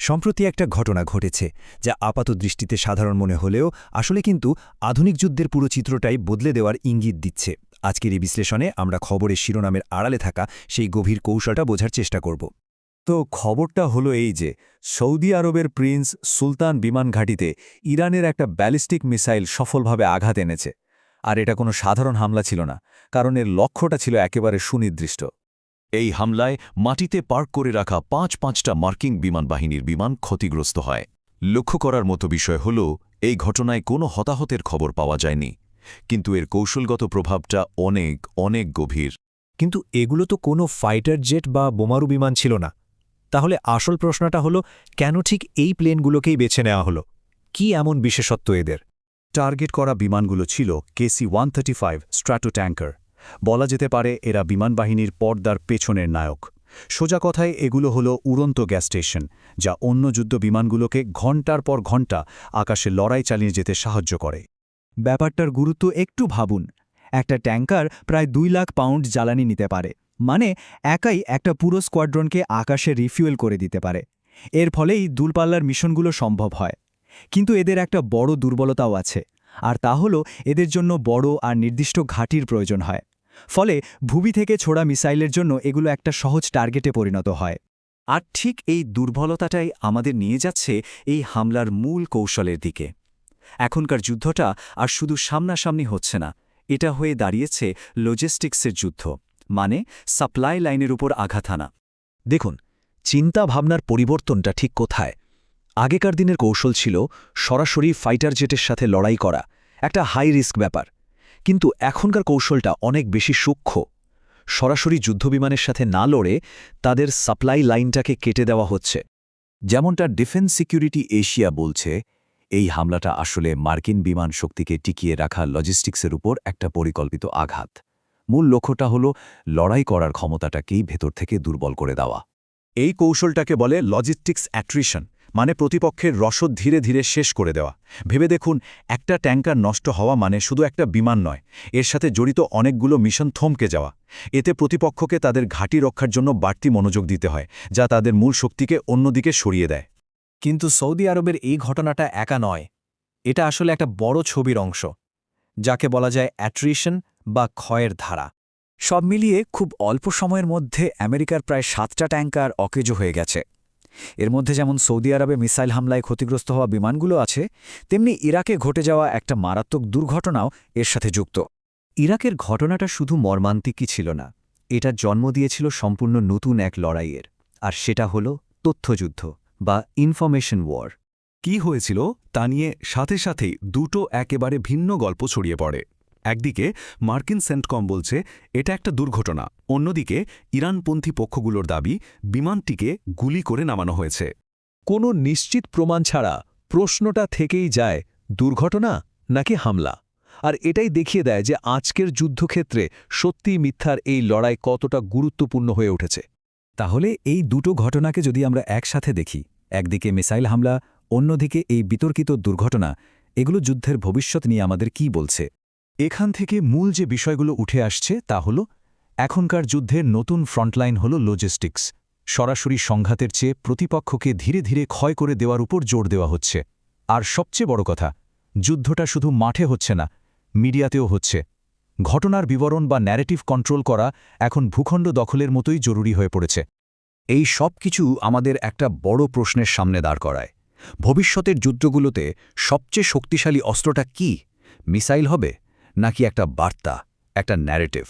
সম্প্রতি একটা ঘটনা ঘটেছে যা আপাতদৃষ্টিতে সাধারণ মনে হলেও আসলে কিন্তু আধুনিক যুদ্ধের পুরো চিত্রটাই বদলে দেওয়ার ইঙ্গিত দিচ্ছে। আজকের এই বিশ্লেষণে আমরা খবরের শিরোনামের আড়ালে থাকা সেই গভীর কৌশলটা বোঝার চেষ্টা করব। তো খবরটা হলো এই যে সৌদি আরবের প্রিন্স সুলতান বিমান ঘাঁটিতে ইরানের একটা ব্যালিস্টিক মিসাইল সফলভাবে আঘাত এনেছে। আর এটা কোনো সাধারণ হামলা ছিল না, কারণ এর লক্ষ্যটা ছিল একেবারে সুনির্দিষ্ট। এই হামলায় মাটিতে পার্ক করে রাখা পাঁচটা মার্কিন বিমান বাহিনীর বিমান ক্ষতিগ্রস্ত হয়। লক্ষ্য করার মতো বিষয় হল এই ঘটনায় কোনো হতাহতের খবর পাওয়া যায়নি, কিন্তু এর কৌশলগত প্রভাবটা অনেক অনেক গভীর। কিন্তু এগুলো তো কোনো ফাইটার জেট বা বোমারু বিমান ছিল না। তাহলে আসল প্রশ্নটা হলো, কেন ঠিক এই প্লেনগুলোকেই বেছে নেওয়া হলো? কি এমন বিশেষত্ব এদের? টার্গেট করা বিমানগুলো ছিল KC-135 স্ট্র্যাটো ট্যাঙ্কার। বলা যেতে পারে এরা বিমানবাহিনীর পর্দার পেছনের নায়ক। সোজা কথায় এগুলো হলো উড়ন্ত গ্যাস স্টেশন, যা অন্য যুদ্ধ বিমানগুলোকে ঘণ্টার পর ঘণ্টা আকাশে লড়াই চালিয়ে যেতে সাহায্য করে। ব্যাপারটার গুরুত্ব একটু ভাবুন। একটা ট্যাঙ্কার প্রায় 2 লাখ পাউন্ড জ্বালানি নিতে পারে, মানে একাই একটা পুরো স্কোয়াড্রনকে আকাশে রিফুয়েল করে দিতে পারে। এর ফলেই দূরপাল্লার মিশনগুলো সম্ভব হয়। কিন্তু এদের একটা বড় দুর্বলতাও আছে, আর তা হলো এদের জন্য বড় আর নির্দিষ্ট ঘাঁটির প্রয়োজন হয়। ফলে ভূমি থেকে ছোড়া মিসাইলের জন্য এগুলো একটা সহজ টার্গেটে পরিণত হয়। আর ঠিক এই দুর্বলতাটাই আমাদের নিয়ে যাচ্ছে এই হামলার মূল কৌশলের দিকে। এখনকার যুদ্ধটা আর শুধু সামনাসামনি হচ্ছে না, এটা হয়ে দাঁড়িয়েছে লজিস্টিক্সের যুদ্ধ, মানে সাপ্লাই লাইনের উপর আঘাত হানা। দেখুন, চিন্তা ভাবনার পরিবর্তনটা ঠিক কোথায়? আগেকার দিনের কৌশল ছিল সরাসরি ফাইটার জেটের সাথে লড়াই করা, একটা হাই রিস্ক ব্যাপার। কিন্তু এখনকার কৌশলটা অনেক বেশি সূক্ষ্ম। সরাসরি যুদ্ধবিমানের সাথে না লড়ে তাদের সাপ্লাই লাইনটাকে কেটে দেওয়া হচ্ছে। যেমনটা ডিফেন্স সিকিউরিটি এশিয়া বলছে, এই হামলাটা আসলে মার্কিন বিমান শক্তিকে টিকিয়ে রাখা লজিস্টিক্সের উপর একটা পরিকল্পিত আঘাত। মূল লক্ষ্যটা হলো লড়াই করার ক্ষমতাটাকেই ভেতর থেকে দুর্বল করে দেওয়া। এই কৌশলটাকে বলে লজিস্টিক্স অ্যাট্রিশন, মানে প্রতিপক্ষের রসদ ধীরে ধীরে শেষ করে দেওয়া। ভেবে দেখুন, একটা ট্যাঙ্কার নষ্ট হওয়া মানে শুধু একটা বিমান নয়, এর সাথে জড়িত অনেকগুলো মিশন থমকে যাওয়া। এতে প্রতিপক্ষকে তাদের ঘাঁটি রক্ষার জন্য বাড়তি মনোযোগ দিতে হয়, যা তাদের মূল শক্তিকে অন্যদিকে সরিয়ে দেয়। কিন্তু সৌদি আরবের এই ঘটনাটা একা নয়। এটা আসলে একটা বড় ছবির অংশ, যাকে বলা যায় অ্যাট্রিশন বা ক্ষয়ের ধারা। সব মিলিয়ে খুব অল্প সময়ের মধ্যে আমেরিকার প্রায় 7টা ট্যাঙ্কার অকেজো হয়ে গেছে। এর মধ্যে যেমন সৌদি আরবে মিসাইল হামলায় ক্ষতিগ্রস্ত হওয়া বিমানগুলো আছে, তেমনি ইরাকে ঘটে যাওয়া একটা মারাত্মক দুর্ঘটনাও এর সাথে যুক্ত। ইরাকের ঘটনাটা শুধু মর্মান্তিকই ছিল না, এটা জন্ম দিয়েছিল সম্পূর্ণ নতুন এক লড়াইয়ের, আর সেটা হলো তথ্যযুদ্ধ বা ইনফরমেশন ওয়ার। কি হয়েছিল তা নিয়ে সাথে সাথেই দুটো একেবারে ভিন্ন গল্প ছড়িয়ে পড়ে। একদিকে মার্কিন সেন্টকম বলছে এটা একটা দুর্ঘটনা, অন্যদিকে ইরানপন্থী পক্ষগুলোর দাবি বিমানটিকে গুলি করে নামানো হয়েছে। কোনো নিশ্চিত প্রমাণ ছাড়া প্রশ্নটা থেকেই যায়, দুর্ঘটনা নাকি হামলা? আর এটাই দেখিয়ে দেয় যে আজকের যুদ্ধক্ষেত্রে সত্যি মিথ্যার এই লড়াই কতটা গুরুত্বপূর্ণ হয়ে উঠেছে। তাহলে এই দুটো ঘটনাকে যদি আমরা একসাথে দেখি, একদিকে মিসাইল হামলা, অন্যদিকে এই বিতর্কিত দুর্ঘটনা, এগুলো যুদ্ধের ভবিষ্যৎ নিয়ে আমাদের কি বলছে? এখান থেকে মূল যে বিষয়গুলো উঠে আসছে তা হল, এখনকার যুদ্ধের নতুন ফ্রন্টলাইন হল লজিস্টিক্স। সরাসরি সংঘাতের চেয়ে প্রতিপক্ষকে ধীরে ধীরে ক্ষয় করে দেওয়ার উপর জোর দেওয়া হচ্ছে। আর সবচেয়ে বড় কথা, যুদ্ধটা শুধু মাঠে হচ্ছে না, মিডিয়াতেও হচ্ছে। ঘটনার বিবরণ বা ন্যারেটিভ কন্ট্রোল করা এখন ভূখণ্ড দখলের মতোই জরুরি হয়ে পড়েছে। এই সব কিছু আমাদের একটা বড় প্রশ্নের সামনে দাঁড় করায়। ভবিষ্যতের যুদ্ধগুলোতে সবচেয়ে শক্তিশালী অস্ত্রটা কি? মিসাইল হবে, নাকি একটা বার্তা, একটা ন্যারেটিভ?